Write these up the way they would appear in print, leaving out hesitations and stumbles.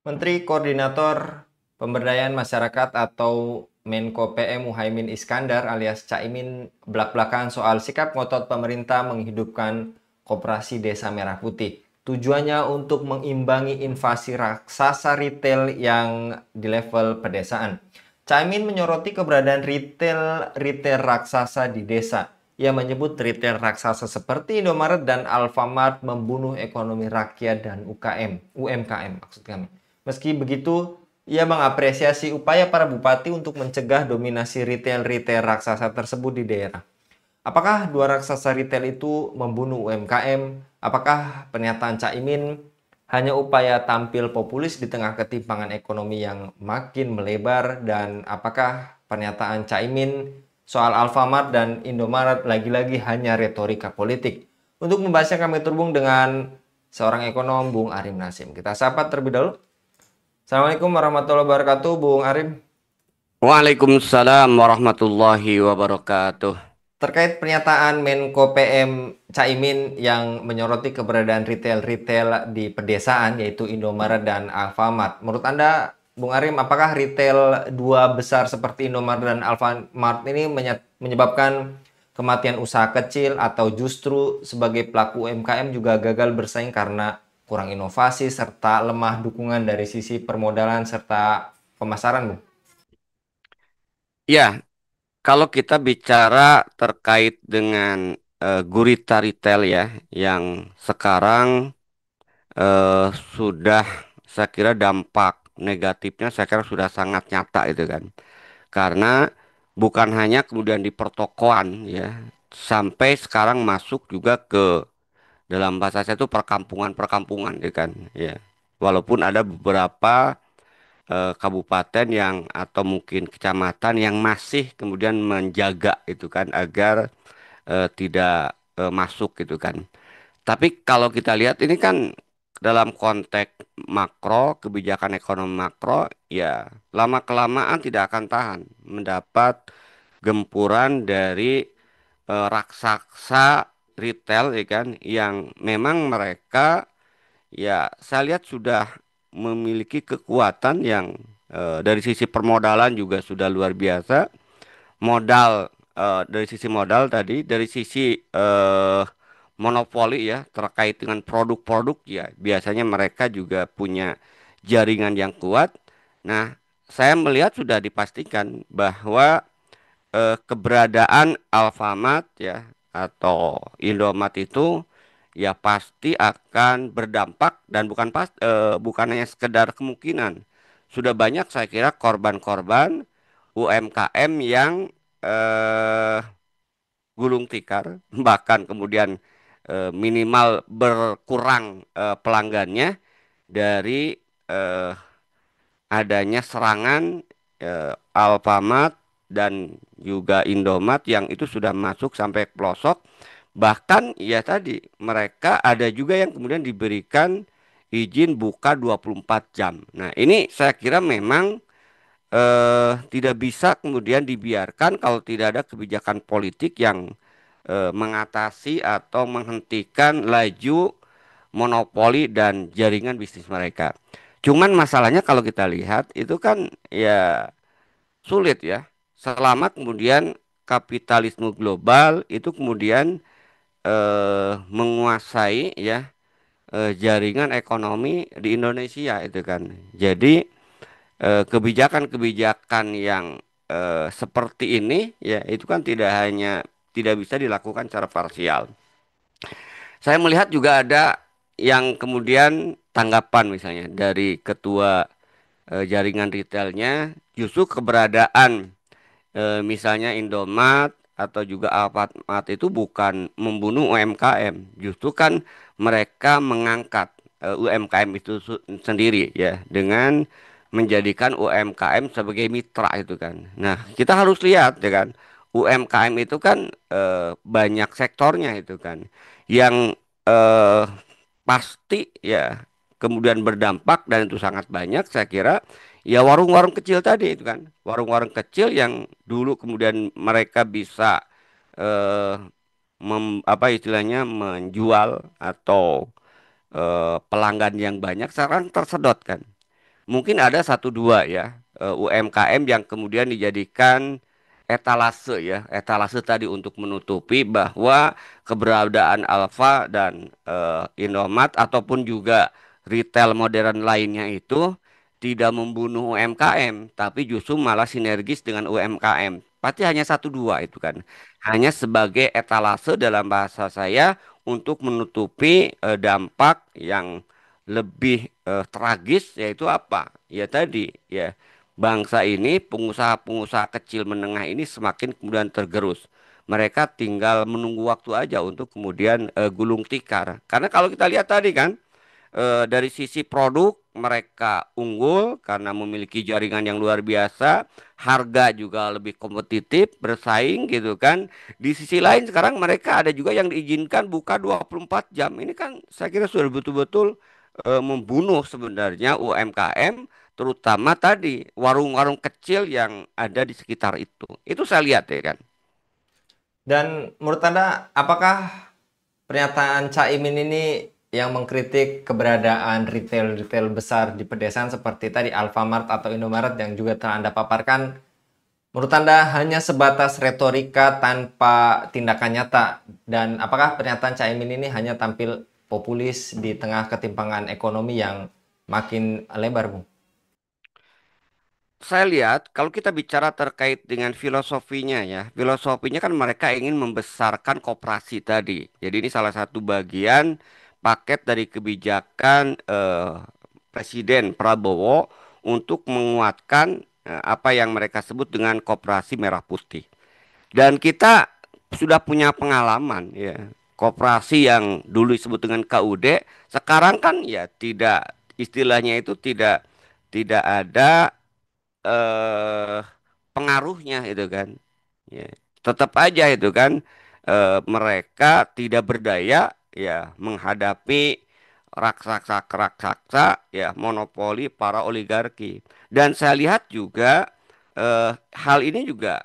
Menteri Koordinator Pemberdayaan Masyarakat atau Menko PM Muhaimin Iskandar alias Caimin belak-belakan soal sikap ngotot pemerintah menghidupkan Koperasi Desa Merah Putih. Tujuannya untuk mengimbangi invasi raksasa retail yang di level pedesaan. Caimin menyoroti keberadaan retail raksasa di desa. Ia menyebut retail raksasa seperti Indomaret dan Alfamart membunuh ekonomi rakyat dan UMKM maksud kami. Meski begitu, ia mengapresiasi upaya para bupati untuk mencegah dominasi retail-retail raksasa tersebut di daerah. Apakah dua raksasa retail itu membunuh UMKM? Apakah pernyataan Caimin hanya upaya tampil populis di tengah ketimpangan ekonomi yang makin melebar? Dan apakah pernyataan Caimin soal Alfamart dan Indomaret lagi-lagi hanya retorika politik? Untuk membahasnya kami terhubung dengan seorang ekonom, Bung Arim Nasim. Kita sapa terlebih dahulu. Assalamualaikum warahmatullahi wabarakatuh, Bung Arim. Waalaikumsalam warahmatullahi wabarakatuh. Terkait pernyataan Menko PM Caimin yang menyoroti keberadaan retail-retail di pedesaan, yaitu Indomaret dan Alfamart. Menurut Anda, Bung Arim, apakah retail dua besar seperti Indomaret dan Alfamart ini menyebabkan kematian usaha kecil atau justru sebagai pelaku UMKM juga gagal bersaing karena kurang inovasi serta lemah dukungan dari sisi permodalan serta pemasaran, Bung? Ya, kalau kita bicara terkait dengan gurita retail ya, yang sekarang eh, sudah saya kira dampak negatifnya saya kira sudah sangat nyata itu kan. Karena bukan hanya kemudian di pertokoan ya, sampai sekarang masuk juga ke dalam bahasa saya itu perkampungan-perkampungan ya kan. Ya. Walaupun ada beberapa kabupaten yang atau mungkin kecamatan yang masih kemudian menjaga itu kan agar tidak masuk gitu kan. Tapi kalau kita lihat ini kan dalam konteks makro, kebijakan ekonomi makro, ya lama-kelamaan tidak akan tahan mendapat gempuran dari raksasa retail ya kan yang memang mereka ya, saya lihat sudah memiliki kekuatan yang dari sisi permodalan juga sudah luar biasa. Modal dari sisi modal tadi, dari sisi monopoli ya terkait dengan produk-produk ya biasanya mereka juga punya jaringan yang kuat. Nah, saya melihat sudah dipastikan bahwa keberadaan Alfamart ya atau Indomart itu ya pasti akan berdampak dan bukan hanya sekedar kemungkinan. Sudah banyak saya kira korban-korban UMKM yang eh, gulung tikar bahkan kemudian minimal berkurang pelanggannya dari eh, adanya serangan Alfamart dan juga Indomart yang itu sudah masuk sampai pelosok. Bahkan ya tadi mereka ada juga yang kemudian diberikan izin buka 24 jam. Nah, ini saya kira memang tidak bisa kemudian dibiarkan kalau tidak ada kebijakan politik yang mengatasi atau menghentikan laju monopoli dan jaringan bisnis mereka. Cuman masalahnya kalau kita lihat itu kan ya sulit ya. Selama kemudian kapitalisme global itu kemudian menguasai ya jaringan ekonomi di Indonesia itu kan. Jadi kebijakan-kebijakan yang seperti ini ya itu kan tidak bisa dilakukan secara parsial. Saya melihat juga ada yang kemudian tanggapan misalnya dari ketua jaringan retailnya justru keberadaan misalnya Indomart atau juga Alfamart itu bukan membunuh UMKM, justru kan mereka mengangkat UMKM itu sendiri ya dengan menjadikan UMKM sebagai mitra itu kan. Nah, kita harus lihat ya kan, UMKM itu kan banyak sektornya itu kan, yang eh, pasti ya kemudian berdampak dan itu sangat banyak saya kira ya warung-warung kecil tadi itu kan warung-warung kecil yang dulu kemudian mereka bisa eh, apa istilahnya menjual atau pelanggan yang banyak sekarang tersedot kan mungkin ada satu dua ya UMKM yang kemudian dijadikan etalase ya, etalase tadi untuk menutupi bahwa keberadaan Alfa dan Indomaret ataupun juga retail modern lainnya itu tidak membunuh UMKM, tapi justru malah sinergis dengan UMKM. Pasti hanya satu dua itu kan, hanya sebagai etalase dalam bahasa saya untuk menutupi dampak yang lebih tragis, yaitu apa? Ya tadi ya, bangsa ini pengusaha-pengusaha kecil menengah ini semakin kemudian tergerus. Mereka tinggal menunggu waktu aja untuk kemudian gulung tikar. Karena kalau kita lihat tadi kan, dari sisi produk mereka unggul karena memiliki jaringan yang luar biasa, harga juga lebih kompetitif, bersaing gitu kan. Di sisi lain sekarang mereka ada juga yang diizinkan buka 24 jam. Ini kan saya kira sudah betul-betul membunuh sebenarnya UMKM, terutama tadi warung-warung kecil yang ada di sekitar itu. Itu saya lihat ya kan. Dan menurut Anda, apakah pernyataan Caimin ini yang mengkritik keberadaan retail-retail besar di pedesaan seperti tadi Alfamart atau Indomaret yang juga telah Anda paparkan, menurut Anda hanya sebatas retorika tanpa tindakan nyata? Dan apakah pernyataan Caimin ini hanya tampil populis di tengah ketimpangan ekonomi yang makin lebar, Bung? Saya lihat kalau kita bicara terkait dengan filosofinya ya, filosofinya kan mereka ingin membesarkan koperasi tadi. Jadi ini salah satu bagian paket dari kebijakan Presiden Prabowo untuk menguatkan apa yang mereka sebut dengan koperasi merah putih. Dan kita sudah punya pengalaman ya, koperasi yang dulu disebut dengan KUD, sekarang kan ya tidak, istilahnya itu tidak ada eh pengaruhnya itu kan. Ya, tetap aja itu kan mereka tidak berdaya ya menghadapi raksasa-raksasa ya monopoli para oligarki. Dan saya lihat juga hal ini juga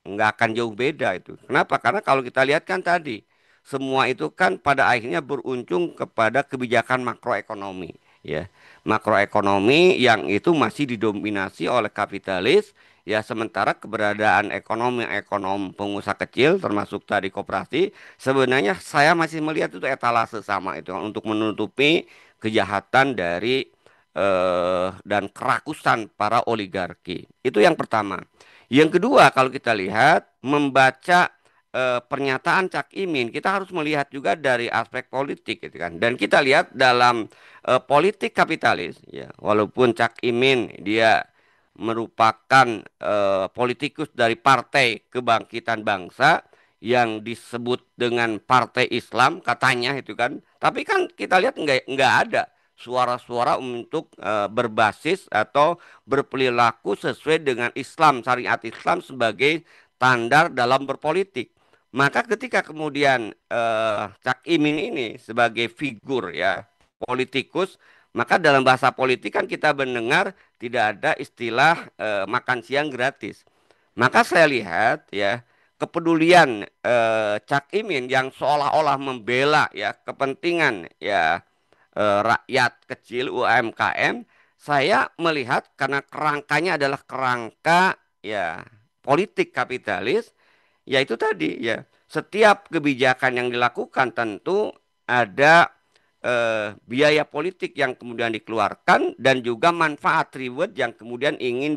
nggak akan jauh beda itu. Kenapa? Karena kalau kita lihat kan tadi semua itu kan pada akhirnya berujung kepada kebijakan makroekonomi, ya. Makroekonomi yang itu masih didominasi oleh kapitalis, ya sementara keberadaan ekonom pengusaha kecil termasuk tadi koperasi sebenarnya saya masih melihat itu etalase sama itu untuk menutupi kejahatan dari dan kerakusan para oligarki. Itu yang pertama. Yang kedua, kalau kita lihat membaca pernyataan Cak Imin, kita harus melihat juga dari aspek politik gitu kan. Dan kita lihat dalam politik kapitalis ya, walaupun Cak Imin dia merupakan politikus dari Partai Kebangkitan Bangsa yang disebut dengan Partai Islam katanya itu kan. Tapi kan kita lihat nggak ada suara-suara untuk berbasis atau berperilaku sesuai dengan Islam, syariat Islam sebagai standar dalam berpolitik. Maka ketika kemudian Cak Imin ini sebagai figur ya politikus, maka dalam bahasa politik kan kita mendengar tidak ada istilah makan siang gratis. Maka saya lihat ya kepedulian Cak Imin yang seolah-olah membela ya kepentingan ya rakyat kecil UMKM, saya melihat karena kerangkanya adalah kerangka ya politik kapitalis, ya itu tadi ya setiap kebijakan yang dilakukan tentu ada biaya politik yang kemudian dikeluarkan dan juga manfaat reward yang kemudian ingin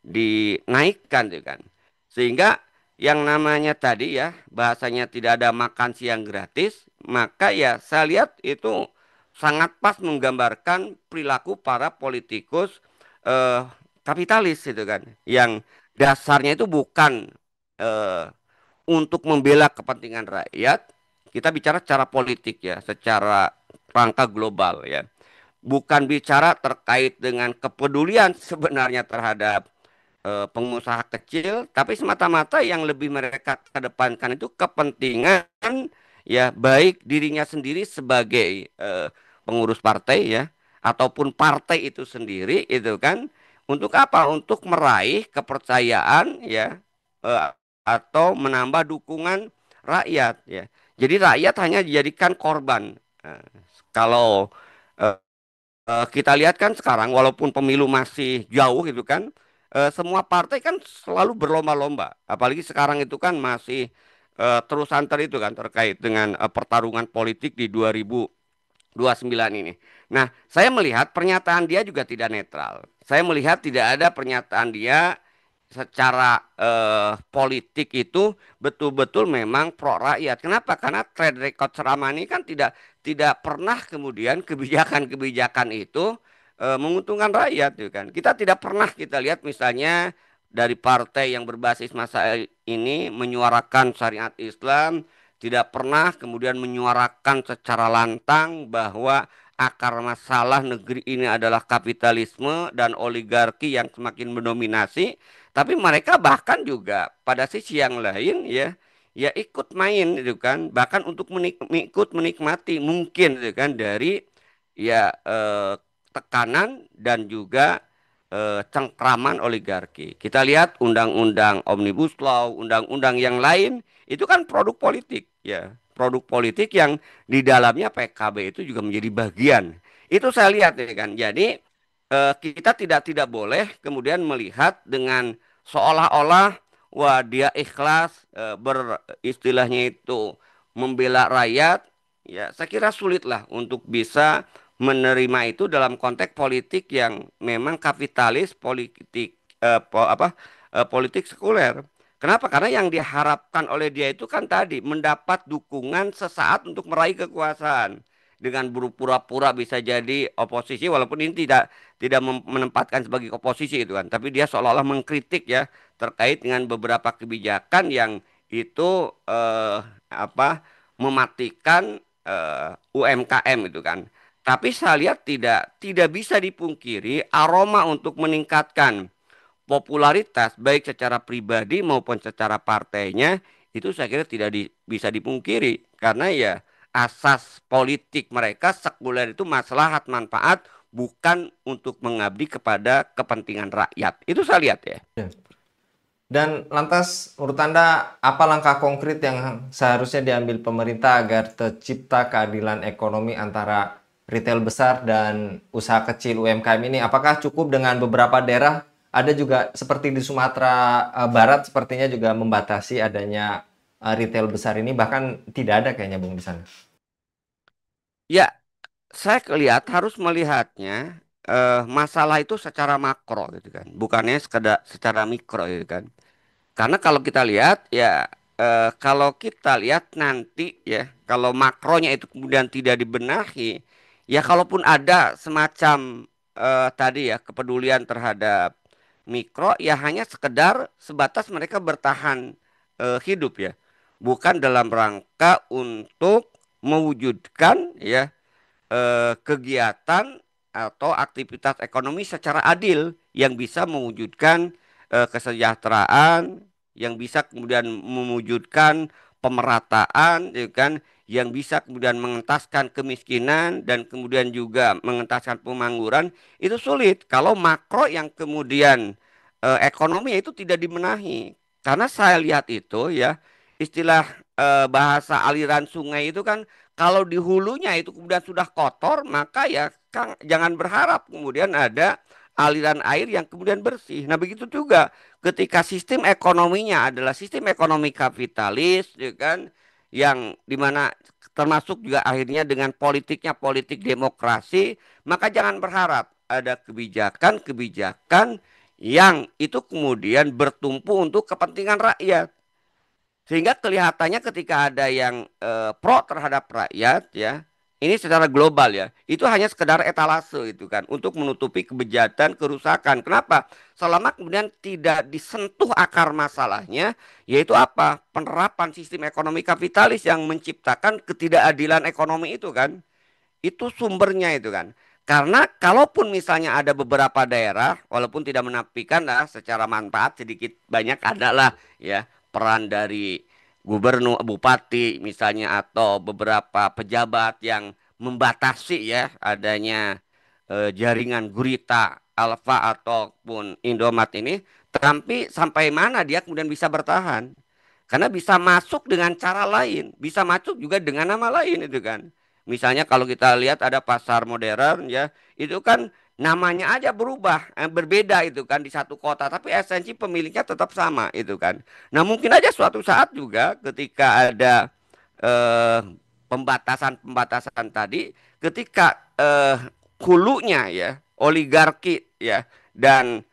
dinaikkan gitu kan. Sehingga yang namanya tadi ya bahasanya tidak ada makan siang gratis, maka ya saya lihat itu sangat pas menggambarkan perilaku para politikus eh, kapitalis itu kan, yang dasarnya itu bukan eh, untuk membela kepentingan rakyat. Kita bicara secara politik ya, secara rangka global ya. Bukan bicara terkait dengan kepedulian sebenarnya terhadap pengusaha kecil, tapi semata-mata yang lebih mereka kedepankan itu kepentingan ya baik dirinya sendiri sebagai pengurus partai ya ataupun partai itu sendiri itu kan untuk apa? Untuk meraih kepercayaan ya eh, atau menambah dukungan rakyat ya. Jadi rakyat hanya dijadikan korban. Kalau Kita lihat kan sekarang walaupun pemilu masih jauh gitu kan, semua partai kan selalu berlomba-lomba. Apalagi sekarang itu kan masih terus santer itu kan terkait dengan pertarungan politik di 2029 ini. Nah, saya melihat pernyataan dia juga tidak netral. Saya melihat tidak ada pernyataan dia secara politik itu betul-betul memang pro rakyat. Kenapa? Karena track record selama ini kan tidak pernah kemudian kebijakan-kebijakan itu menguntungkan rakyat, gitu kan. Kita tidak pernah kita lihat misalnya dari partai yang berbasis masa ini menyuarakan syariat Islam, tidak pernah kemudian menyuarakan secara lantang bahwa akar masalah negeri ini adalah kapitalisme dan oligarki yang semakin mendominasi. Tapi mereka bahkan juga pada sisi yang lain ya, ya ikut main itu kan, bahkan untuk ikut menikmati mungkin itu kan dari ya tekanan dan juga cengkraman oligarki. Kita lihat undang-undang Omnibus Law, undang-undang yang lain itu kan produk politik ya, produk politik yang di dalamnya PKB itu juga menjadi bagian. Itu saya lihat ya kan. Jadi kita tidak boleh kemudian melihat dengan seolah-olah wah dia ikhlas beristilahnya itu membela rakyat. Ya, saya kira sulit lah untuk bisa menerima itu dalam konteks politik yang memang kapitalis, politik politik sekuler. Kenapa? Karena yang diharapkan oleh dia itu kan tadi mendapat dukungan sesaat untuk meraih kekuasaan dengan berpura-pura bisa jadi oposisi walaupun ini tidak menempatkan sebagai oposisi itu kan, tapi dia seolah-olah mengkritik ya terkait dengan beberapa kebijakan yang itu apa mematikan UMKM itu kan. Tapi saya lihat tidak bisa dipungkiri aroma untuk meningkatkan popularitas baik secara pribadi maupun secara partainya itu saya kira bisa dipungkiri karena ya asas politik mereka sekuler itu maslahat manfaat bukan untuk mengabdi kepada kepentingan rakyat. Itu saya lihat ya. Dan lantas, menurut Anda, apa langkah konkret yang seharusnya diambil pemerintah agar tercipta keadilan ekonomi antara retail besar dan usaha kecil UMKM ini? Apakah cukup dengan beberapa daerah? Ada juga seperti di Sumatera Barat sepertinya juga membatasi adanya retail besar ini, bahkan tidak ada kayaknya Bung di sana. Ya, saya lihat harus melihatnya masalah itu secara makro gitu kan, bukannya sekedar secara mikro gitu kan. Karena kalau kita lihat ya kalau kita lihat nanti ya kalau makronya itu kemudian tidak dibenahi ya kalaupun ada semacam tadi ya kepedulian terhadap mikro ya hanya sekedar sebatas mereka bertahan hidup ya bukan dalam rangka untuk mewujudkan ya kegiatan atau aktivitas ekonomi secara adil yang bisa mewujudkan kesejahteraan, yang bisa kemudian mewujudkan pemerataan, ya kan, yang bisa kemudian mengentaskan kemiskinan dan kemudian juga mengentaskan pengangguran itu sulit kalau makro yang kemudian ekonomi itu tidak dibenahi. Karena saya lihat itu ya istilah bahasa aliran sungai itu kan kalau di hulunya itu kemudian sudah kotor, maka ya Kang jangan berharap kemudian ada aliran air yang kemudian bersih. Nah, begitu juga ketika sistem ekonominya adalah sistem ekonomi kapitalis, ya kan, yang dimana termasuk juga akhirnya dengan politiknya politik demokrasi, maka jangan berharap ada kebijakan-kebijakan yang itu kemudian bertumpu untuk kepentingan rakyat. Sehingga kelihatannya ketika ada yang pro terhadap rakyat ya, ini secara global ya, itu hanya sekedar etalase itu kan untuk menutupi kebejatan, kerusakan. Kenapa? Selama kemudian tidak disentuh akar masalahnya, yaitu apa? Penerapan sistem ekonomi kapitalis yang menciptakan ketidakadilan ekonomi itu kan. Itu sumbernya itu kan. Karena kalaupun misalnya ada beberapa daerah, walaupun tidak menafikan lah secara manfaat sedikit banyak adalah ya peran dari gubernur, bupati misalnya atau beberapa pejabat yang membatasi ya adanya jaringan gurita, Alfa ataupun Indomaret ini, tapi sampai mana dia kemudian bisa bertahan? Karena bisa masuk dengan cara lain, bisa masuk juga dengan nama lain itu kan. Misalnya kalau kita lihat ada pasar modern ya, itu kan namanya aja berubah, berbeda itu kan di satu kota, tapi esensi pemiliknya tetap sama itu kan. Nah, mungkin aja suatu saat juga ketika ada eh, pembatasan-pembatasan tadi, ketika hulunya ya, oligarki ya, dan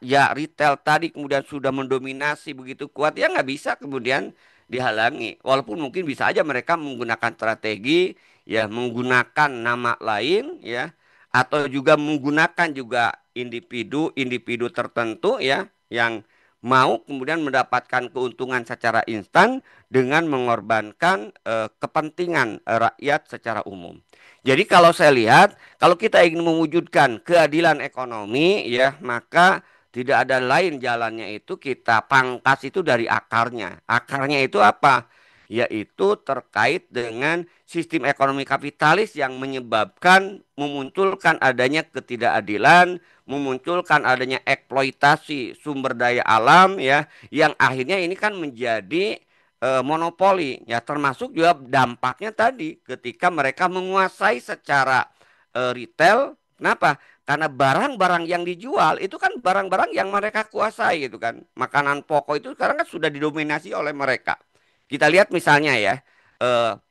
ya retail tadi kemudian sudah mendominasi begitu kuat, ya nggak bisa kemudian dihalangi. Walaupun mungkin bisa aja mereka menggunakan strategi, ya menggunakan nama lain, ya atau juga menggunakan juga individu-individu tertentu ya yang mau kemudian mendapatkan keuntungan secara instan dengan mengorbankan kepentingan rakyat secara umum. Jadi kalau saya lihat, kalau kita ingin mewujudkan keadilan ekonomi ya, maka tidak ada lain jalannya itu kita pangkas itu dari akarnya. Akarnya itu apa? Yaitu terkait dengan sistem ekonomi kapitalis yang menyebabkan memunculkan adanya ketidakadilan, memunculkan adanya eksploitasi sumber daya alam ya, yang akhirnya ini kan menjadi monopoli ya, termasuk juga dampaknya tadi ketika mereka menguasai secara retail. Kenapa? Karena barang-barang yang dijual itu kan barang-barang yang mereka kuasai gitu kan. Makanan pokok itu sekarang kan sudah didominasi oleh mereka. Kita lihat misalnya ya,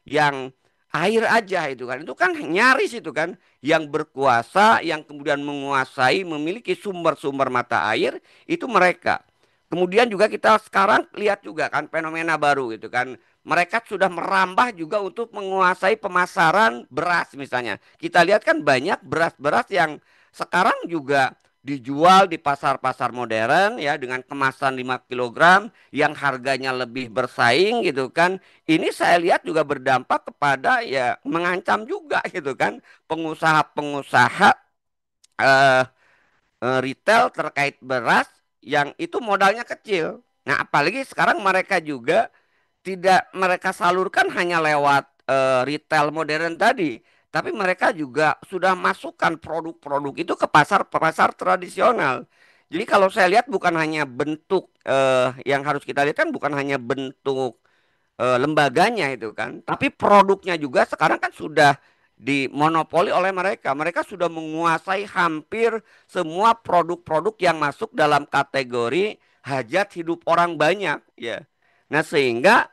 yang air aja itu kan nyaris itu kan yang berkuasa, yang kemudian menguasai, memiliki sumber-sumber mata air itu mereka. Kemudian juga kita sekarang lihat juga kan fenomena baru gitu kan. Mereka sudah merambah juga untuk menguasai pemasaran beras misalnya. Kita lihat kan banyak beras-beras yang sekarang juga dijual di pasar-pasar modern ya dengan kemasan 5 kilogram yang harganya lebih bersaing gitu kan. Ini saya lihat juga berdampak kepada ya mengancam juga gitu kan pengusaha-pengusaha eh, retail terkait beras yang itu modalnya kecil. Nah, apalagi sekarang mereka juga tidak mereka salurkan hanya lewat retail modern tadi, tapi mereka juga sudah masukkan produk-produk itu ke pasar-pasar tradisional. Jadi kalau saya lihat bukan hanya bentuk yang harus kita lihat kan bukan hanya bentuk lembaganya itu kan, tapi produknya juga sekarang kan sudah dimonopoli oleh mereka. Mereka sudah menguasai hampir semua produk-produk yang masuk dalam kategori hajat hidup orang banyak ya. Nah, sehingga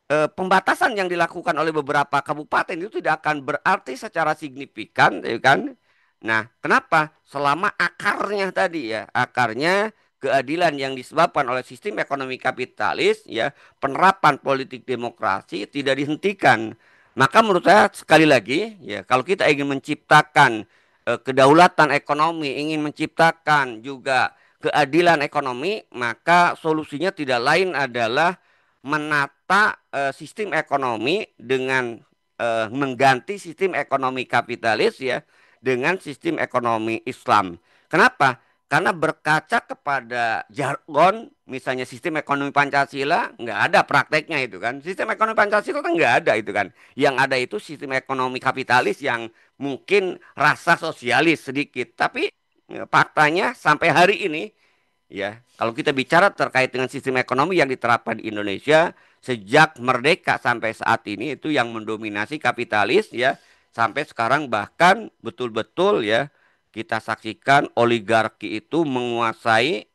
pembatasan yang dilakukan oleh beberapa kabupaten itu tidak akan berarti secara signifikan, ya kan? Nah, kenapa? Selama akarnya tadi ya, akarnya keadilan yang disebabkan oleh sistem ekonomi kapitalis, ya, penerapan politik demokrasi tidak dihentikan. Maka menurut saya sekali lagi, ya, kalau kita ingin menciptakan kedaulatan ekonomi, ingin menciptakan juga keadilan ekonomi, maka solusinya tidak lain adalah menata sistem ekonomi dengan mengganti sistem ekonomi kapitalis ya dengan sistem ekonomi Islam. Kenapa? Karena berkaca kepada jargon, misalnya sistem ekonomi Pancasila, nggak ada prakteknya itu kan. Sistem ekonomi Pancasila kan nggak ada itu kan. Yang ada itu sistem ekonomi kapitalis yang mungkin rasa sosialis sedikit. Tapi faktanya sampai hari ini ya, kalau kita bicara terkait dengan sistem ekonomi yang diterapkan di Indonesia sejak merdeka sampai saat ini itu yang mendominasi kapitalis ya, sampai sekarang bahkan betul-betul ya kita saksikan oligarki itu menguasai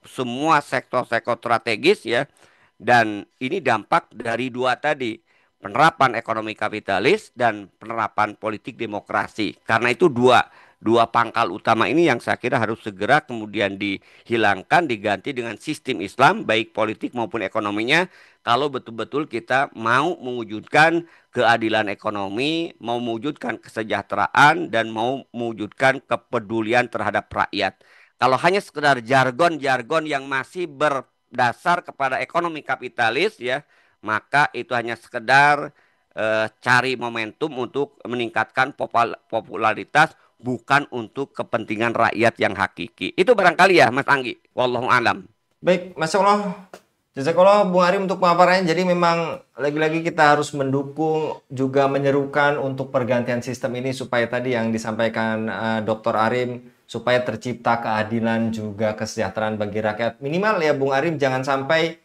semua sektor-sektor strategis ya, dan ini dampak dari dua tadi, penerapan ekonomi kapitalis dan penerapan politik demokrasi. Karena itu dua dua pangkal utama ini yang saya kira harus segera kemudian dihilangkan, diganti dengan sistem Islam baik politik maupun ekonominya, kalau betul-betul kita mau mewujudkan keadilan ekonomi, mau mewujudkan kesejahteraan dan mau mewujudkan kepedulian terhadap rakyat. Kalau hanya sekedar jargon-jargon yang masih berdasar kepada ekonomi kapitalis ya, maka itu hanya sekedar cari momentum untuk meningkatkan popularitas, bukan untuk kepentingan rakyat yang hakiki. Itu barangkali ya Mas Anggi. Wallahu alam. Baik, Masya Allah. Jazakallah Bung Arim untuk pemaparannya. Jadi memang lagi-lagi kita harus mendukung juga menyerukan untuk pergantian sistem ini supaya tadi yang disampaikan Dr. Arim, supaya tercipta keadilan juga kesejahteraan bagi rakyat. Minimal ya Bung Arim, jangan sampai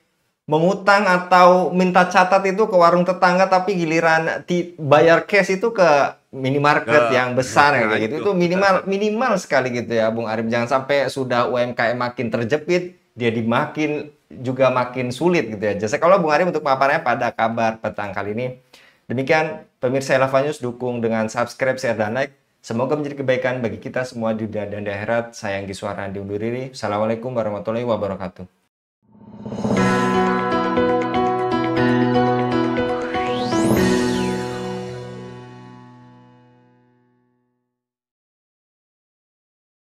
mengutang atau minta catat itu ke warung tetangga, tapi giliran bayar cash itu ke minimarket Ke yang besar ya nah kayak gitu. itu. Itu minimal minimal sekali gitu ya, Bung Arif. Jangan sampai sudah UMKM makin terjepit, dia dimakin juga makin sulit gitu ya. Jasa kalau Bung Arif untuk paparnya pada kabar petang kali ini. Demikian pemirsa Elava News, dukung dengan subscribe, share, dan like. Semoga menjadi kebaikan bagi kita semua di dunia dan di akhirat. Saya Anggi Suara undur diri. Assalamualaikum warahmatullahi wabarakatuh.